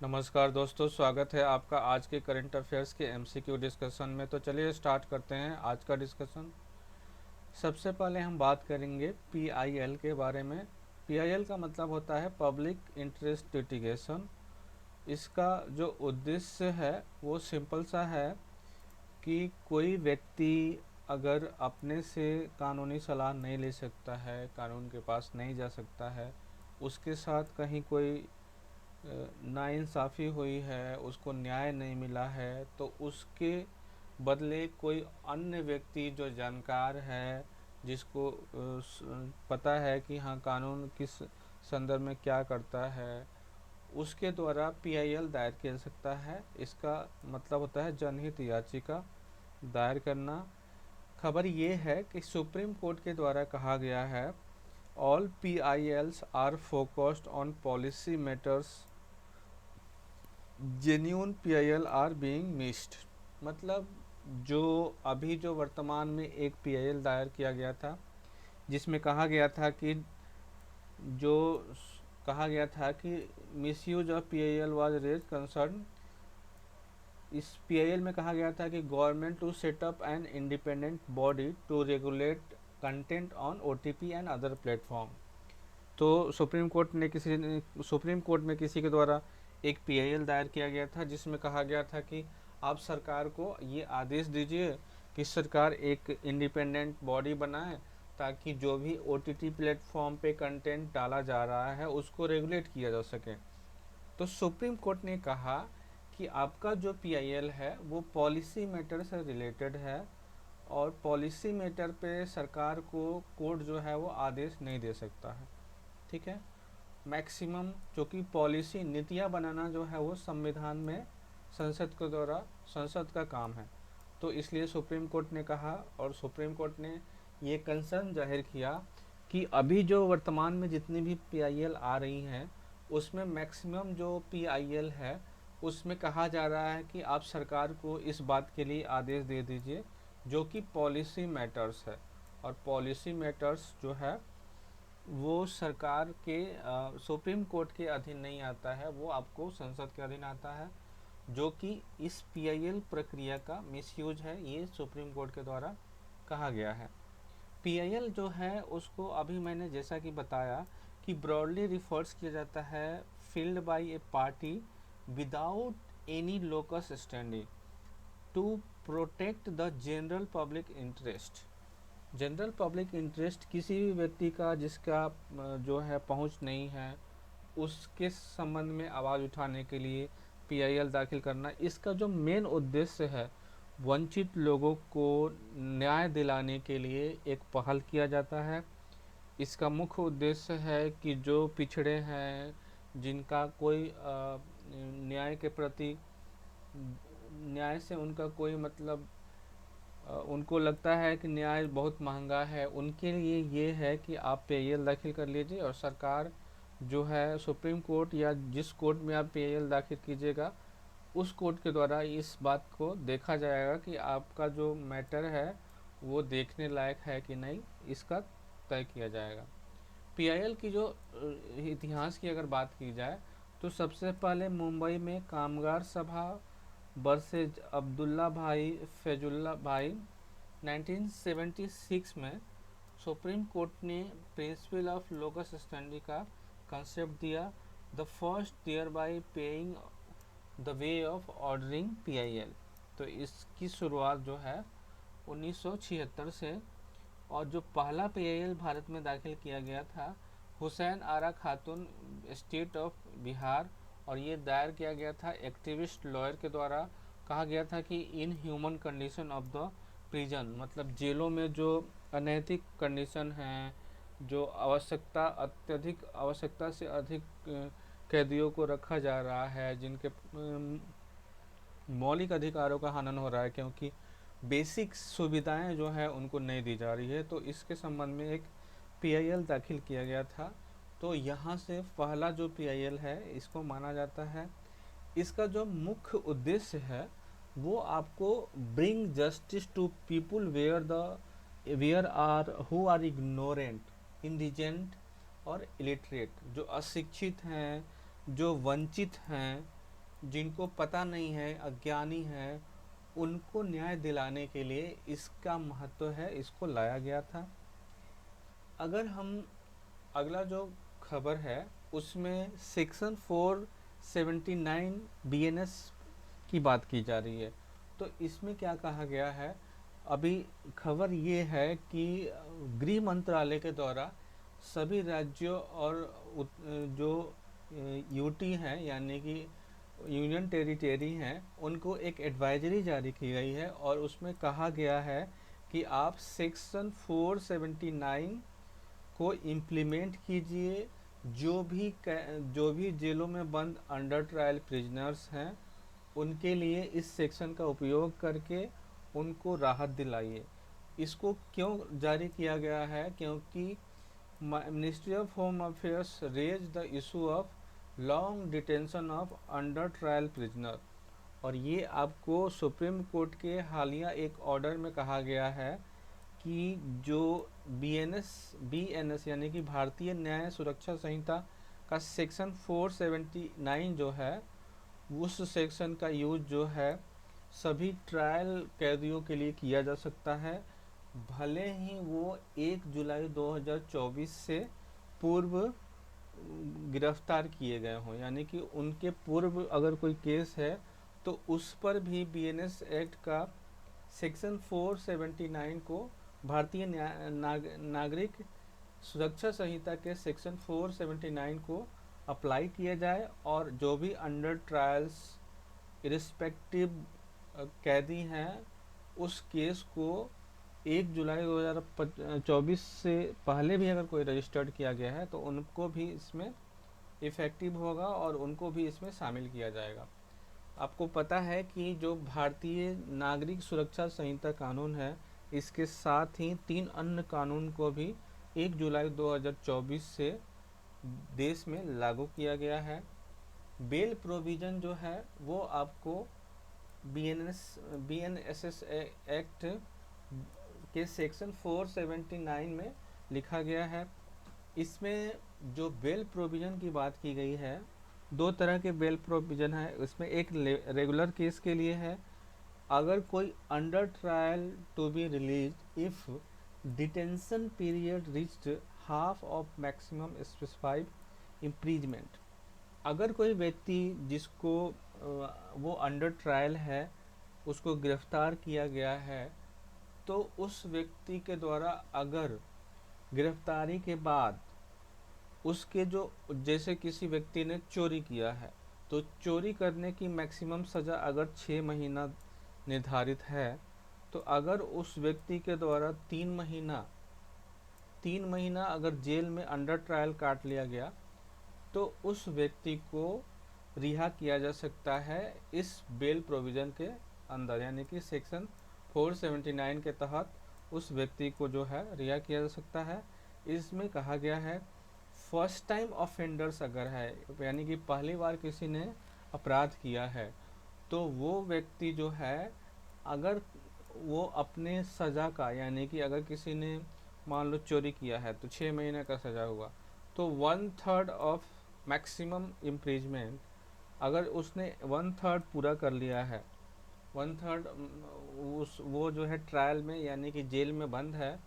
नमस्कार दोस्तों, स्वागत है आपका आज के करंट अफेयर्स के एमसीक्यू डिस्कशन में। तो चलिए स्टार्ट करते हैं आज का डिस्कशन। सबसे पहले हम बात करेंगे पीआईएल के बारे में। पीआईएल का मतलब होता है पब्लिक इंटरेस्ट लिटिगेशन। इसका जो उद्देश्य है वो सिंपल सा है कि कोई व्यक्ति अगर अपने से कानूनी सलाह नहीं ले सकता है, कानून के पास नहीं जा सकता है, उसके साथ कहीं कोई नाइंसाफ़ी हुई है, उसको न्याय नहीं मिला है, तो उसके बदले कोई अन्य व्यक्ति जो जानकार है, जिसको पता है कि हाँ कानून किस संदर्भ में क्या करता है, उसके द्वारा पीआईएल दायर किया जा सकता है। इसका मतलब होता है जनहित याचिका दायर करना। खबर ये है कि सुप्रीम कोर्ट के द्वारा कहा गया है, all PILs are focused on policy matters, genuine PIL are being missed. मतलब जो वर्तमान में एक पीआईएल दायर किया गया था, जिसमें कहा गया था कि जो कहा गया था कि misuse of PIL was raise concern. इस पीआईएल में कहा गया था कि government to set up an independent body to regulate content on OTP and other platform. तो सुप्रीम कोर्ट में किसी के द्वारा एक पीआईएल दायर किया गया था, जिसमें कहा गया था कि आप सरकार को ये आदेश दीजिए कि सरकार एक इंडिपेंडेंट बॉडी बनाए, ताकि जो भी ओटीटी प्लेटफॉर्म पे कंटेंट डाला जा रहा है उसको रेगुलेट किया जा सके। तो सुप्रीम कोर्ट ने कहा कि आपका जो पीआईएल है वो पॉलिसी मैटर से रिलेटेड है, और पॉलिसी मैटर पे सरकार को कोर्ट जो है वो आदेश नहीं दे सकता है। ठीक है। मैक्सिमम जो कि पॉलिसी नीतियाँ बनाना जो है वो संविधान में संसद का काम है। तो इसलिए सुप्रीम कोर्ट ने कहा, और सुप्रीम कोर्ट ने ये कंसर्न जाहिर किया कि अभी जो वर्तमान में जितनी भी पीआईएल आ रही हैं, उसमें मैक्सिमम जो पीआईएल है उसमें कहा जा रहा है कि आप सरकार को इस बात के लिए आदेश दे दीजिए जो कि पॉलिसी मैटर्स है। और पॉलिसी मैटर्स जो है वो सरकार के सुप्रीम कोर्ट के अधीन नहीं आता है, वो आपको संसद के अधीन आता है, जो कि इस पीआईएल प्रक्रिया का मिसयूज है, ये सुप्रीम कोर्ट के द्वारा कहा गया है। पीआईएल जो है उसको अभी मैंने जैसा कि बताया कि ब्रॉडली रिफर्स किया जाता है field by a party without any locus standing to protect the general public interest. General public interest किसी भी व्यक्ति का जिसका जो है पहुंच नहीं है, उसके संबंध में आवाज़ उठाने के लिए पीआईएल दाखिल करना। इसका जो मेन उद्देश्य है, वंचित लोगों को न्याय दिलाने के लिए एक पहल किया जाता है। इसका मुख्य उद्देश्य है कि जो पिछड़े हैं, जिनका कोई न्याय के प्रति, न्याय से उनका कोई मतलब, उनको लगता है कि न्याय बहुत महंगा है, उनके लिए ये है कि आप पीआईएल दाखिल कर लीजिए, और सरकार जो है सुप्रीम कोर्ट या जिस कोर्ट में आप पीआईएल दाखिल कीजिएगा उस कोर्ट के द्वारा इस बात को देखा जाएगा कि आपका जो मैटर है वो देखने लायक है कि नहीं, इसका तय किया जाएगा। पीआईएल की जो इतिहास की अगर बात की जाए, तो सबसे पहले मुंबई में कामगार सभा वर्सेज अब्दुल्ला भाई फैजुल्ला भाई 1976 में सुप्रीम कोर्ट ने प्रिंसिपल ऑफ लोकस स्टैंडी का कंसेप्ट दिया, the first there by paying the way of ordering PIL. तो इसकी शुरुआत जो है 1976 से, और जो पहला पीआईएल भारत में दाखिल किया गया था हुसैन आरा खातून स्टेट ऑफ बिहार, और ये दायर किया गया था एक्टिविस्ट लॉयर के द्वारा। कहा गया था कि in human condition of the prison, मतलब जेलों में जो अनैतिक कंडीशन हैं, जो अत्यधिक आवश्यकता से अधिक कैदियों को रखा जा रहा है, जिनके मौलिक अधिकारों का हनन हो रहा है, क्योंकि बेसिक सुविधाएं जो है उनको नहीं दी जा रही है, तो इसके संबंध में एक पीआईएल दाखिल किया गया था। तो यहाँ से पहला जो पीआईएल है इसको माना जाता है। इसका जो मुख्य उद्देश्य है वो आपको bring justice to people where are who are ignorant, indigent और इलिटरेट, जो अशिक्षित हैं, जो वंचित हैं, जिनको पता नहीं है, अज्ञानी है, उनको न्याय दिलाने के लिए इसका महत्व है, इसको लाया गया था। अगर हम अगला जो खबर है उसमें सेक्शन 479 बीएनएस की बात की जा रही है। तो इसमें क्या कहा गया है, अभी खबर ये है कि गृह मंत्रालय के द्वारा सभी राज्यों और जो यूटी हैं यानी कि यूनियन टेरिटरी हैं, उनको एक एडवाइजरी जारी की गई है और उसमें कहा गया है कि आप सेक्शन 479 को इम्प्लीमेंट कीजिए। जो भी जेलों में बंद अंडर ट्रायल प्रिजनर्स हैं, उनके लिए इस सेक्शन का उपयोग करके उनको राहत दिलाइए। इसको क्यों जारी किया गया है, क्योंकि ministry of home affairs raise the issue of long detention of under trial prisoner, और ये आपको सुप्रीम कोर्ट के हालिया एक ऑर्डर में कहा गया है कि जो बीएनएस यानी कि भारतीय न्याय सुरक्षा संहिता का सेक्शन 479 जो है, उस सेक्शन का यूज जो है सभी ट्रायल कैदियों के लिए किया जा सकता है, भले ही वो 1 जुलाई 2024 से पूर्व गिरफ्तार किए गए हों। यानी कि उनके पूर्व अगर कोई केस है तो उस पर भी बीएनएस एक्ट का सेक्शन 479 को भारतीय नागरिक सुरक्षा संहिता के सेक्शन 479 को अप्लाई किया जाए, और जो भी अंडर ट्रायल्स इरिस्पेक्टिव कैदी हैं उस केस को 1 जुलाई 2024 से पहले भी अगर कोई रजिस्टर्ड किया गया है तो उनको भी इसमें इफ़ेक्टिव होगा और उनको भी इसमें शामिल किया जाएगा। आपको पता है कि जो भारतीय नागरिक सुरक्षा संहिता कानून है, इसके साथ ही 3 अन्य कानून को भी 1 जुलाई 2024 से देश में लागू किया गया है। बेल प्रोविज़न जो है वो आपको बीएनएसएस एक्ट के सेक्शन 479 में लिखा गया है। इसमें जो बेल प्रोविज़न की बात की गई है, 2 तरह के बेल प्रोविज़न है। इसमें एक रेगुलर केस के लिए है, अगर कोई under trial to be release if detention period reached half of maximum specified imprisonment. अगर कोई व्यक्ति जिसको वो अंडर ट्रायल है, उसको गिरफ्तार किया गया है, तो उस व्यक्ति के द्वारा अगर गिरफ्तारी के बाद उसके जो, जैसे किसी व्यक्ति ने चोरी किया है तो चोरी करने की मैक्सिमम सज़ा अगर 6 महीना निर्धारित है, तो अगर उस व्यक्ति के द्वारा 3 महीना अगर जेल में अंडर ट्रायल काट लिया गया तो उस व्यक्ति को रिहा किया जा सकता है इस बेल प्रोविज़न के अंदर, यानी कि सेक्शन 479 के तहत उस व्यक्ति को जो है रिहा किया जा सकता है। इसमें कहा गया है फर्स्ट टाइम ऑफेंडर्स अगर है, यानी कि पहली बार किसी ने अपराध किया है, तो वो व्यक्ति जो है अगर वो अपने सज़ा का, यानी कि अगर किसी ने मान लो चोरी किया है तो 6 महीने का सज़ा हुआ, तो 1/3 ऑफ मैक्सिमम इम्प्रीजमेंट, अगर उसने 1/3 पूरा कर लिया है, 1/3 उस वो जो है ट्रायल में यानी कि जेल में बंद है,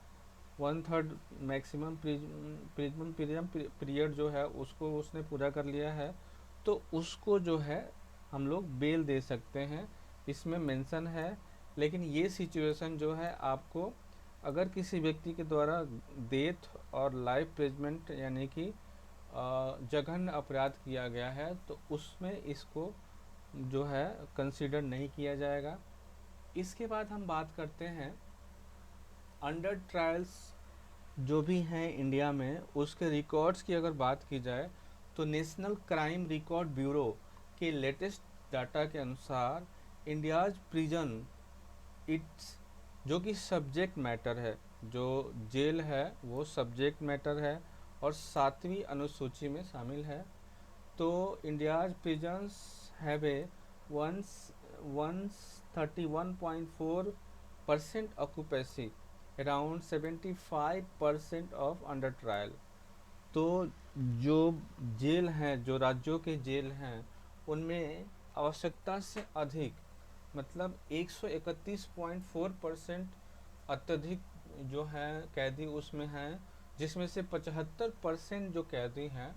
1/3 मैक्सिमम पीरियड जो है उसको उसने पूरा कर लिया है, तो उसको जो है हम लोग बेल दे सकते हैं, इसमें मेंशन है। लेकिन ये सिचुएशन जो है आपको, अगर किसी व्यक्ति के द्वारा डेथ और लाइफ इम्प्रिजमेंट यानी कि जघन्य अपराध किया गया है, तो उसमें इसको जो है कंसीडर नहीं किया जाएगा। इसके बाद हम बात करते हैं अंडर ट्रायल्स जो भी हैं इंडिया में, उसके रिकॉर्ड्स की अगर बात की जाए तो नेशनल क्राइम रिकॉर्ड ब्यूरो के लेटेस्ट डाटा के अनुसार इंडियाज प्रिजन इट्स, जो कि सब्जेक्ट मैटर है, जो जेल है वो सब्जेक्ट मैटर है और 7वीं अनुसूची में शामिल है। तो India's prisons have a 131.4% occupancy, around 75% of under trial. तो जो जेल हैं, जो राज्यों के जेल हैं, उनमें आवश्यकता से अधिक, मतलब 131.4% अत्यधिक जो है कैदी उसमें हैं, जिसमें से 75% जो कैदी हैं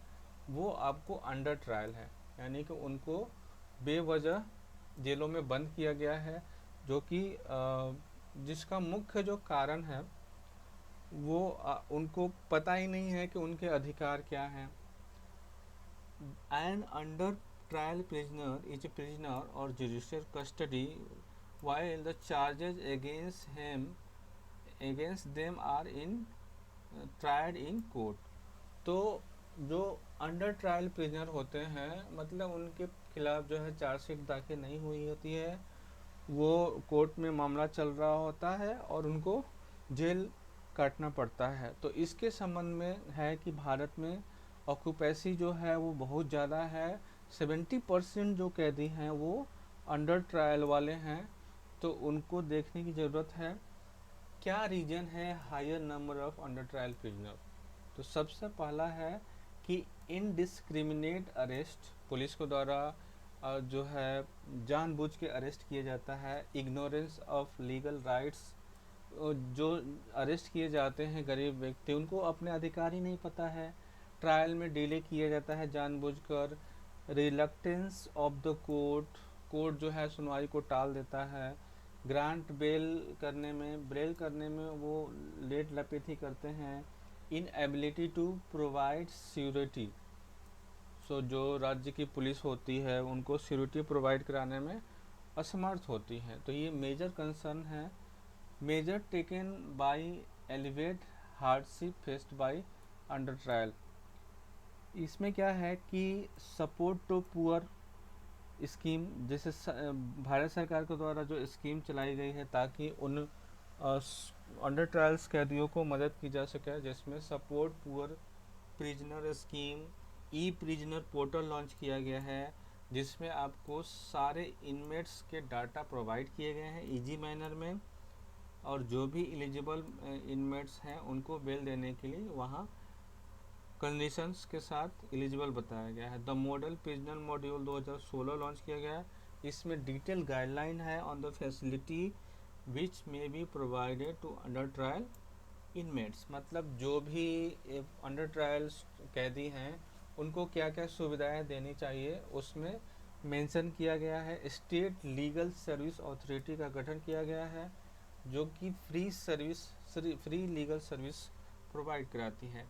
वो आपको अंडर ट्रायल है, यानी कि उनको बेवजह जेलों में बंद किया गया है, जो कि जिसका मुख्य जो कारण है वो उनको पता ही नहीं है कि उनके अधिकार क्या हैं। An under trial prisoner is a prisoner or judicial custody while the charges against them are in tried in court। तो जो अंडर ट्रायल प्रिजनर होते हैं, मतलब उनके खिलाफ जो है चार्जशीट दाखिल नहीं हुई होती है, वो कोर्ट में मामला चल रहा होता है और उनको जेल काटना पड़ता है। तो इसके संबंध में है कि भारत में ऑक्यूपेसी जो है वो बहुत ज़्यादा है। 70% जो कैदी हैं वो अंडर ट्रायल वाले हैं, तो उनको देखने की ज़रूरत है क्या रीजन है higher number of under trial prisoner. तो सबसे पहला है कि इनडिस्क्रिमिनेट अरेस्ट, पुलिस के द्वारा जो है जानबूझ के अरेस्ट किया जाता है। इग्नोरेंस ऑफ लीगल राइट्स, जो अरेस्ट किए जाते हैं गरीब व्यक्ति, उनको अपने अधिकार ही नहीं पता है। ट्रायल में डिले किया जाता है जानबूझकर। Reluctance of the court, court जो है सुनवाई को टाल देता है। ग्रांट बेल करने में वो लेट लपेथी करते हैं। इन एबिलिटी टू प्रोवाइड सिक्योरिटी, सो जो राज्य की पुलिस होती है उनको सिक्योरिटी प्रोवाइड कराने में असमर्थ होती है। तो ये मेजर कंसर्न है। Major taken by alleviate hardship faced by under trial, इसमें क्या है कि सपोर्ट टू पुअर स्कीम, जैसे भारत सरकार के द्वारा जो स्कीम चलाई गई है ताकि उन अंडर ट्रायल्स कैदियों को मदद की जा सके, जिसमें सपोर्ट पुअर प्रिजनर स्कीम, ई प्रिजनर पोर्टल लॉन्च किया गया है, जिसमें आपको सारे इनमेट्स के डाटा प्रोवाइड किए गए हैं इजी मैनर में, और जो भी एलिजिबल इनमेट्स हैं उनको बेल देने के लिए वहाँ कंडीशंस के साथ एलिजिबल बताया गया है। The model prisoner module 2016 launch किया गया है। इसमें डिटेल गाइडलाइन है on the facility which may be provided to under trial inmates, मतलब जो भी अंडर ट्रायल कैदी हैं उनको क्या क्या सुविधाएं देनी चाहिए उसमें मेंशन किया गया है। स्टेट लीगल सर्विस अथॉरिटी का गठन किया गया है, जो कि फ्री लीगल सर्विस प्रोवाइड कराती है।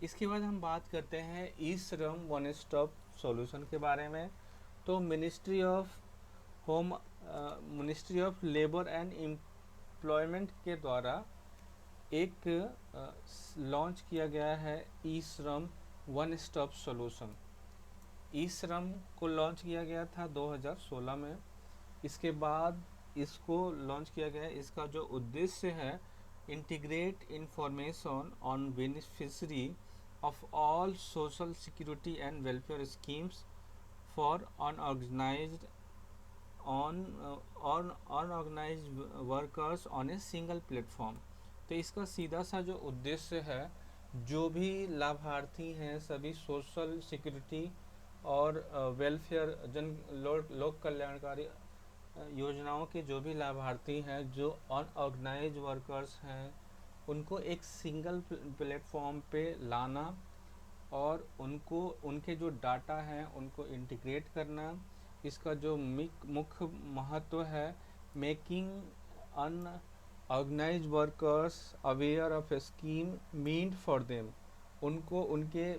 इसके बाद हम बात करते हैं ई श्रम वन स्टॉप सॉल्यूशन के बारे में। तो ministry of labour and employment के द्वारा एक लॉन्च किया गया है ई श्रम वन स्टॉप सॉल्यूशन। ई श्रम को लॉन्च किया गया था 2016 में। इसके बाद इसको लॉन्च किया गया है। इसका जो उद्देश्य है, integrate information on beneficiary of all social security and welfare schemes for unorganized workers on a single platform। तो इसका सीधा सा जो उद्देश्य है, जो भी लाभार्थी हैं सभी सोशल सिक्योरिटी और वेलफेयर लोक कल्याणकारी योजनाओं के जो भी लाभार्थी हैं, जो अनऑर्गेनाइज वर्कर्स हैं, उनको एक सिंगल प्लेटफॉर्म पे लाना और उनको उनके जो डाटा हैं उनको इंटीग्रेट करना। इसका जो मुख्य महत्व है, making unorganize workers aware of scheme meant for them, उनको उनके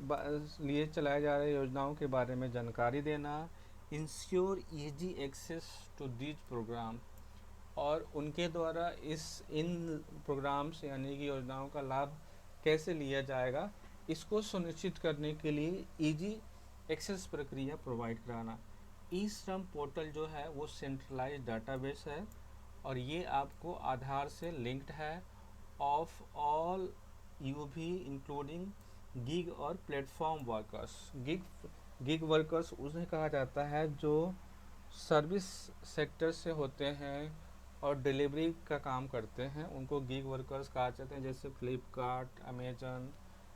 लिए चलाए जा रहे योजनाओं के बारे में जानकारी देना। Ensure easy access to these program, और उनके द्वारा इन प्रोग्राम्स यानी कि योजनाओं का लाभ कैसे लिया जाएगा, इसको सुनिश्चित करने के लिए इजी एक्सेस प्रक्रिया प्रोवाइड कराना। ई श्रम पोर्टल जो है वो सेंट्रलाइज्ड डाटाबेस है और ये आपको आधार से लिंक्ड है of all UV including gig और प्लेटफॉर्म वर्कर्स। गिग वर्कर्स उन्हें कहा जाता है जो सर्विस सेक्टर से होते हैं और डिलीवरी का काम करते हैं, उनको गिग वर्कर्स कहा जाते हैं। जैसे फ्लिपकार्ट, अमेजन,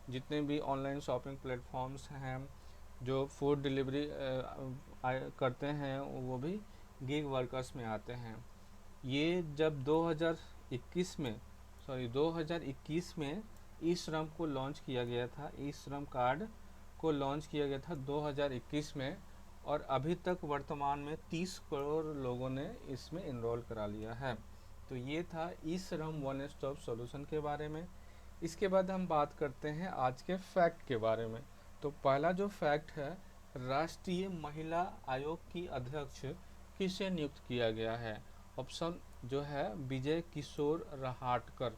जितने भी ऑनलाइन शॉपिंग प्लेटफॉर्म्स हैं, जो फूड डिलीवरी करते हैं वो भी गिग वर्कर्स में आते हैं। ये जब 2021 में 2021 में ई श्रम को लॉन्च किया गया था, ई श्रम कार्ड को लॉन्च किया गया था 2021 में, और अभी तक वर्तमान में 30 करोड़ लोगों ने इसमें इनरोल करा लिया है। तो ये था ई श्रम वन स्टॉप सॉल्यूशन के बारे में। इसके बाद हम बात करते हैं आज के फैक्ट के बारे में। तो पहला जो फैक्ट है, राष्ट्रीय महिला आयोग की अध्यक्ष किसे नियुक्त किया गया है? ऑप्शन जो है विजय किशोर रहाटकर।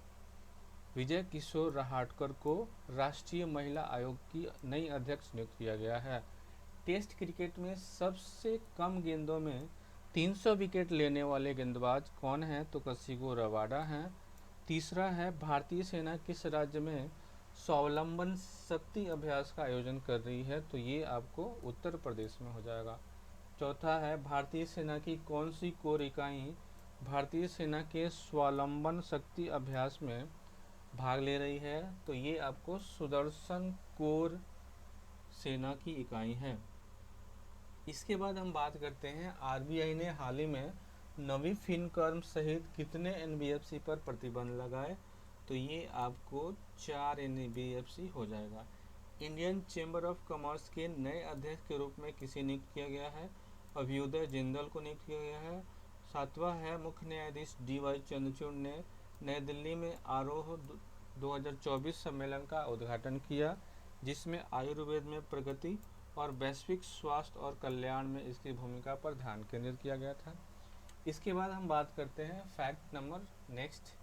विजय किशोर रहाटकर को राष्ट्रीय महिला आयोग की नई अध्यक्ष नियुक्त किया गया है। टेस्ट क्रिकेट में सबसे कम गेंदों में 300 विकेट लेने वाले गेंदबाज कौन हैं? तो कसिगो रबाडा हैं। तीसरा है, भारतीय सेना किस राज्य में स्वावलंबन शक्ति अभ्यास का आयोजन कर रही है? तो ये आपको उत्तर प्रदेश में हो जाएगा। चौथा है, भारतीय सेना की कौन सी कोर इकाई भारतीय सेना के स्वावलंबन शक्ति अभ्यास में भाग ले रही है? तो ये आपको सुदर्शन कोर सेना की इकाई है। इसके बाद हम बात करते हैं, आरबीआई ने हाल ही में नवी फिनकर्म सहित कितने एनबीएफसी पर प्रतिबंध लगाए? तो ये आपको 4 एनबीएफसी हो जाएगा। इंडियन चैम्बर ऑफ कॉमर्स के नए अध्यक्ष के रूप में किसे नियुक्त किया गया है? अभ्युदय जिंदल को नियुक्त किया गया है। सातवां है, मुख्य न्यायाधीश डीवाई चंद्रचूड़ ने नई दिल्ली में आरोह 2024 सम्मेलन का उद्घाटन किया, जिसमें आयुर्वेद में प्रगति और वैश्विक स्वास्थ्य और कल्याण में इसकी भूमिका पर ध्यान केंद्रित किया गया था। इसके बाद हम बात करते हैं फैक्ट नंबर नेक्स्ट।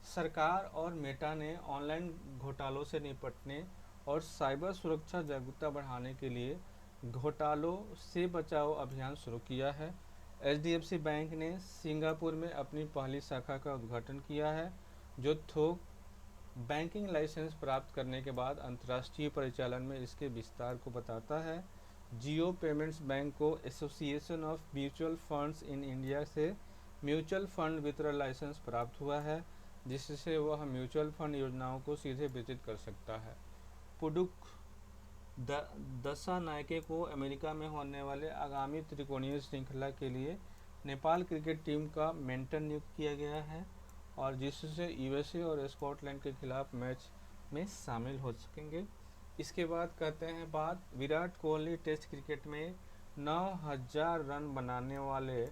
सरकार और मेटा ने ऑनलाइन घोटालों से निपटने और साइबर सुरक्षा जागरूकता बढ़ाने के लिए घोटालों से बचाओ अभियान शुरू किया है। एचडीएफसी बैंक ने सिंगापुर में अपनी पहली शाखा का उद्घाटन किया है, जो थोक बैंकिंग लाइसेंस प्राप्त करने के बाद अंतर्राष्ट्रीय परिचालन में इसके विस्तार को बताता है। जियो पेमेंट्स बैंक को association of mutual funds in India से म्यूचुअल फंड वितरण लाइसेंस प्राप्त हुआ है, जिससे वह म्यूचुअल फंड योजनाओं को सीधे वितरित कर सकता है। पुडुक दशानायके को अमेरिका में होने वाले आगामी त्रिकोणीय श्रृंखला के लिए नेपाल क्रिकेट टीम का मेंटर नियुक्त किया गया है, और जिससे यूएसए और स्कॉटलैंड के खिलाफ मैच में शामिल हो सकेंगे। इसके बाद कहते हैं बात, विराट कोहली टेस्ट क्रिकेट में 9000 रन बनाने वाले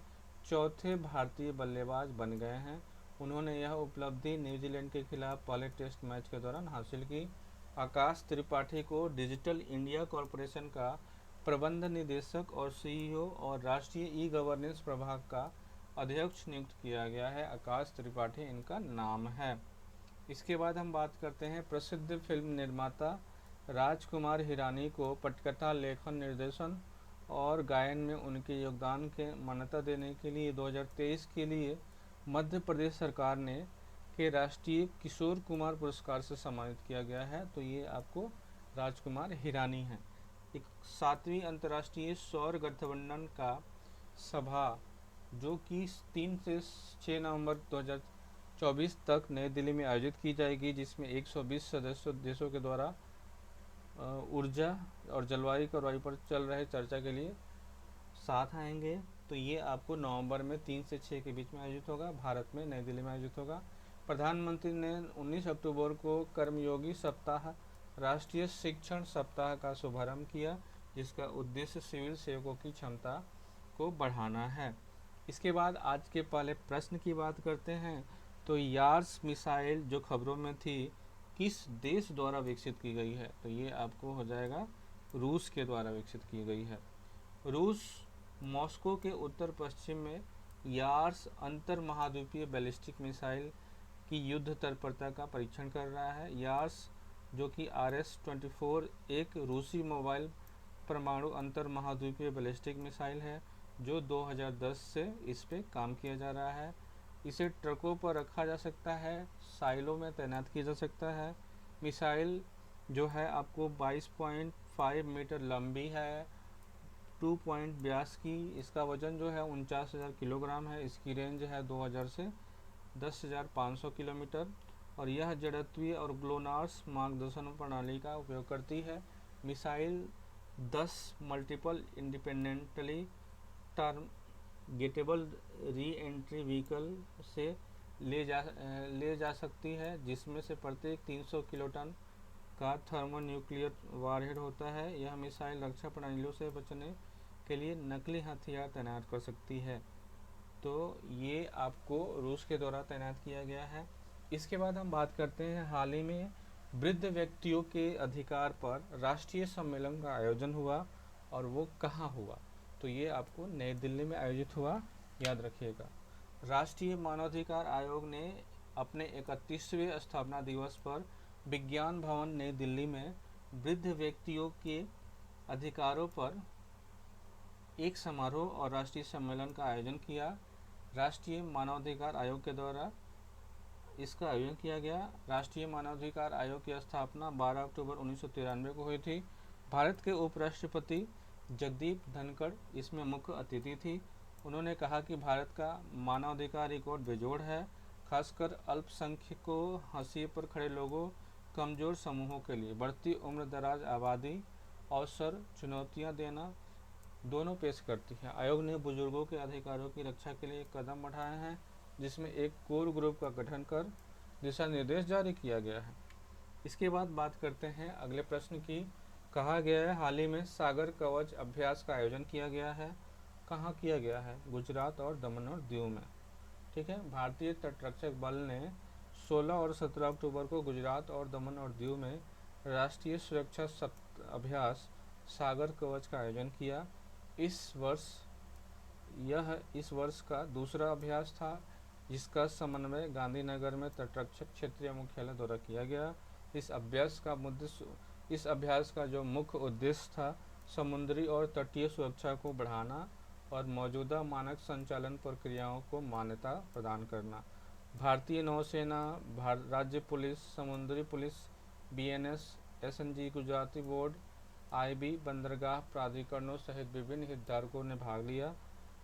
चौथे भारतीय बल्लेबाज बन गए हैं। उन्होंने यह उपलब्धि न्यूजीलैंड के खिलाफ पहले टेस्ट मैच के दौरान हासिल की। आकाश त्रिपाठी को डिजिटल इंडिया कॉरपोरेशन का प्रबंध निदेशक और सीईओ और राष्ट्रीय ई गवर्नेंस प्रभाग का अध्यक्ष नियुक्त किया गया है। आकाश त्रिपाठी इनका नाम है। इसके बाद हम बात करते हैं, प्रसिद्ध फिल्म निर्माता राजकुमार हिरानी को पटकथा लेखन, निर्देशन और गायन में उनके योगदान के मान्यता देने के लिए 2023 के लिए मध्य प्रदेश सरकार ने के राष्ट्रीय किशोर कुमार पुरस्कार से सम्मानित किया गया है। तो ये आपको राजकुमार हिरानी है। एक 7वीं अंतर्राष्ट्रीय सौर गठबंधन का सभा, जो कि 3 से 6 नवंबर 2024 तक नई दिल्ली में आयोजित की जाएगी, जिसमें 120 सदस्य देशों के द्वारा ऊर्जा और जलवायु कार्रवाई पर चल रहे चर्चा के लिए साथ आएंगे। तो ये आपको नवंबर में 3 से 6 के बीच में आयोजित होगा, भारत में नई दिल्ली में आयोजित होगा। प्रधानमंत्री ने 19 अक्टूबर को कर्मयोगी सप्ताह, राष्ट्रीय शिक्षण सप्ताह का शुभारंभ किया, जिसका उद्देश्य सिविल सेवकों की क्षमता को बढ़ाना है। इसके बाद आज के पहले प्रश्न की बात करते हैं। तो यार्स मिसाइल जो खबरों में थी, किस देश द्वारा विकसित की गई है? तो ये आपको हो जाएगा रूस के द्वारा विकसित की गई है। रूस मॉस्को के उत्तर पश्चिम में यार्स अंतर महाद्वीपीय बैलिस्टिक मिसाइल की युद्ध तत्परता का परीक्षण कर रहा है। यार्स जो कि RS-24 एक रूसी मोबाइल परमाणु अंतर महाद्वीपीय बैलिस्टिक मिसाइल है, जो 2010 से इस पे काम किया जा रहा है। इसे ट्रकों पर रखा जा सकता है, साइलों में तैनात किया जा सकता है। मिसाइल जो है आपको 22.5 मीटर लंबी है, 2 व्यास की, इसका वजन जो है 49,000 किलोग्राम है। इसकी रेंज है 2000 से 10,500 किलोमीटर, और यह जड़त्वीय और ग्लोनार्स मार्गदर्शन प्रणाली का उपयोग करती है। Missile 10 multiple independently targetable re entry vehicle से ले जा सकती है, जिसमें से प्रत्येक 300 किलोटन का थर्मोन्यूक्लियर वारहेड होता है। यह मिसाइल रक्षा प्रणालियों से बचने के लिए नकली हथियार तैनात कर सकती है। तो ये आपको रूस के द्वारा तैनात किया गया है। इसके बाद हम बात करते हैं, हाल ही में वृद्ध व्यक्तियों के अधिकार पर राष्ट्रीय सम्मेलन का आयोजन हुआ, और वो कहाँ हुआ? तो ये आपको नई दिल्ली में आयोजित हुआ, याद रखिएगा। राष्ट्रीय मानवाधिकार आयोग ने अपने 31वें स्थापना दिवस पर विज्ञान भवन नई दिल्ली में वृद्ध व्यक्तियों के अधिकारों पर एक समारोह और राष्ट्रीय सम्मेलन का आयोजन किया। राष्ट्रीय मानवाधिकार आयोग के द्वारा इसका आयोजन किया गया। राष्ट्रीय मानवाधिकार आयोग की स्थापना 12 अक्टूबर 1993 को हुई थी। भारत के उपराष्ट्रपति जगदीप धनखड़ इसमें मुख्य अतिथि थी। उन्होंने कहा कि भारत का मानवाधिकार रिकॉर्ड बेजोड़ है, खासकर अल्पसंख्यकों, हाशिए पर खड़े लोगों, कमजोर समूहों के लिए बढ़ती उम्र दराज आबादी, अवसर, चुनौतियां देना दोनों पेश करती है। आयोग ने बुजुर्गों के अधिकारों की रक्षा के लिए कदम बढ़ाए हैं, जिसमें एक कोर ग्रुप का गठन कर दिशा निर्देश जारी किया गया है। इसके बाद बात करते हैं अगले प्रश्न की। कहा गया है, हाल ही में सागर कवच अभ्यास का आयोजन किया गया है। कहाँ किया गया है? गुजरात और दमन और दीव में। ठीक है, भारतीय तटरक्षक बल ने 16 और 17 अक्टूबर को गुजरात और दमन और दीव में राष्ट्रीय सुरक्षा अभ्यास सागर कवच का आयोजन किया। यह इस वर्ष का दूसरा अभ्यास था, जिसका समन्वय गांधीनगर में तटरक्षक क्षेत्रीय मुख्यालय द्वारा किया गया। इस अभ्यास का जो मुख्य उद्देश्य था, समुद्री और तटीय सुरक्षा को बढ़ाना और मौजूदा मानक संचालन प्रक्रियाओं को मान्यता प्रदान करना। भारतीय नौसेना, राज्य पुलिस, समुद्री police, BNS, SNG, Gujarati board, IB, बंदरगाह प्राधिकरणों सहित विभिन्न हितधारकों ने भाग लिया।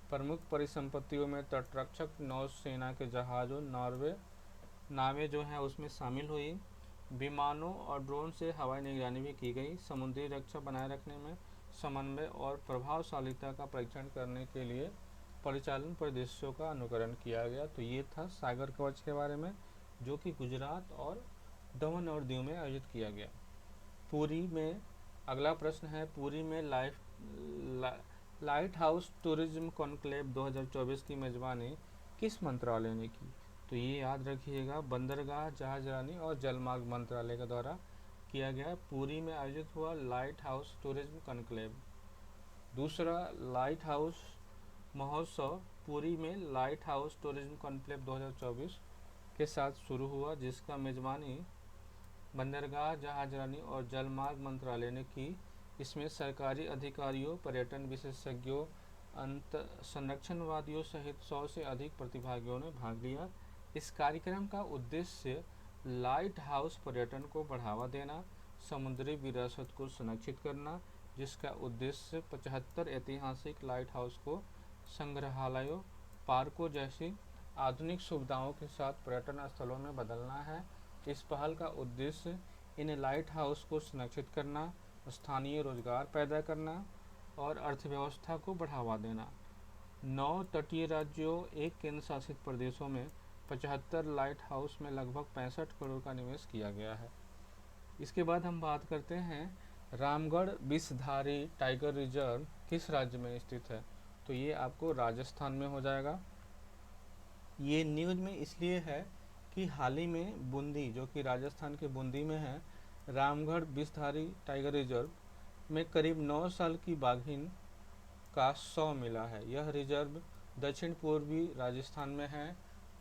प्रमुख परिसंपत्तियों में तटरक्षक नौसेना के जहाज़ों, नावें जो हैं उसमें शामिल हुई। विमानों और ड्रोन से हवाई निगरानी भी की गई। समुद्री रक्षा बनाए रखने में समन्वय और प्रभावशालीता का परीक्षण करने के लिए परिचालन परिदृश्यों का अनुकरण किया गया। तो ये था सागर कवच के बारे में, जो कि गुजरात और दमन और दीव में आयोजित किया गया। पुरी में अगला प्रश्न है, पुरी में लाइट हाउस टूरिज्म कॉन्क्लेव 2024 की मेजबानी किस मंत्रालय ने की? तो ये याद रखिएगा, बंदरगाह, जहाजरानी और जलमार्ग मंत्रालय के द्वारा किया गया। पुरी में आयोजित हुआ लाइट हाउस टूरिज्म कॉन्क्लेव। दूसरा, लाइट हाउस महोत्सव पुरी में लाइट हाउस टूरिज्म कॉन्क्लेव 2024 के साथ शुरू हुआ, जिसका मेजबानी बंदरगाह, जहाजरानी और जलमार्ग मंत्रालय ने की। इसमें सरकारी अधिकारियों, पर्यटन विशेषज्ञों, संरक्षणवादियों सहित 100 से अधिक प्रतिभागियों ने भाग लिया। इस कार्यक्रम का उद्देश्य लाइट हाउस पर्यटन को बढ़ावा देना, समुद्री विरासत को संरक्षित करना, जिसका उद्देश्य 75 ऐतिहासिक लाइट हाउस को संग्रहालयों, पार्कों जैसी आधुनिक सुविधाओं के साथ पर्यटन स्थलों में बदलना है। इस पहल का उद्देश्य इन लाइट हाउस को संरक्षित करना, स्थानीय रोजगार पैदा करना और अर्थव्यवस्था को बढ़ावा देना। 9 तटीय राज्यों, 1 केंद्र शासित प्रदेशों में 75 लाइट हाउस में लगभग 65 करोड़ का निवेश किया गया है। इसके बाद हम बात करते हैं, रामगढ़ विषधारी टाइगर रिजर्व किस राज्य में स्थित है? तो ये आपको राजस्थान में हो जाएगा। ये न्यूज में इसलिए है कि हाल ही में बूंदी, जो कि राजस्थान के बूंदी में है, रामगढ़ विषधारी टाइगर रिजर्व में करीब 9 साल की बाघिन का शव मिला है। यह रिजर्व दक्षिण पूर्वी राजस्थान में है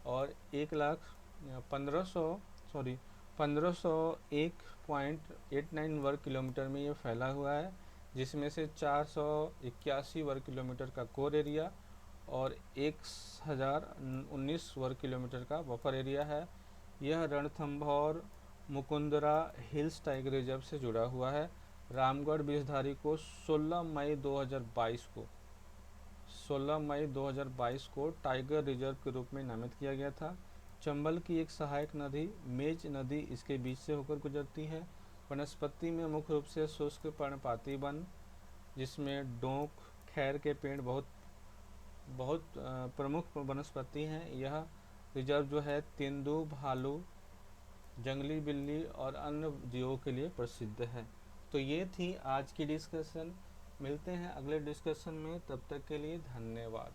और 1501.89 वर्ग किलोमीटर में ये फैला हुआ है, जिसमें से 481 वर्ग किलोमीटर का कोर एरिया और 1019 वर्ग किलोमीटर का बफर एरिया है। यह Ranthambore Mukundra hills tiger reserve से जुड़ा हुआ है। रामगढ़ विषधारी को 16 मई 2022 को टाइगर रिजर्व के रूप में नामित किया गया था। चंबल की एक सहायक नदी मेज नदी इसके बीच से होकर गुजरती है। वनस्पति में मुख्य रूप से शुष्क पर्णपाती वन, जिसमें डोंक, खैर के पेड़ बहुत बहुत प्रमुख वनस्पति हैं। यह रिजर्व जो है तेंदु, भालू, जंगली बिल्ली और अन्य जीवों के लिए प्रसिद्ध है। तो ये थी आज की डिस्कशन। मिलते हैं अगले डिस्कशन में, तब तक के लिए धन्यवाद।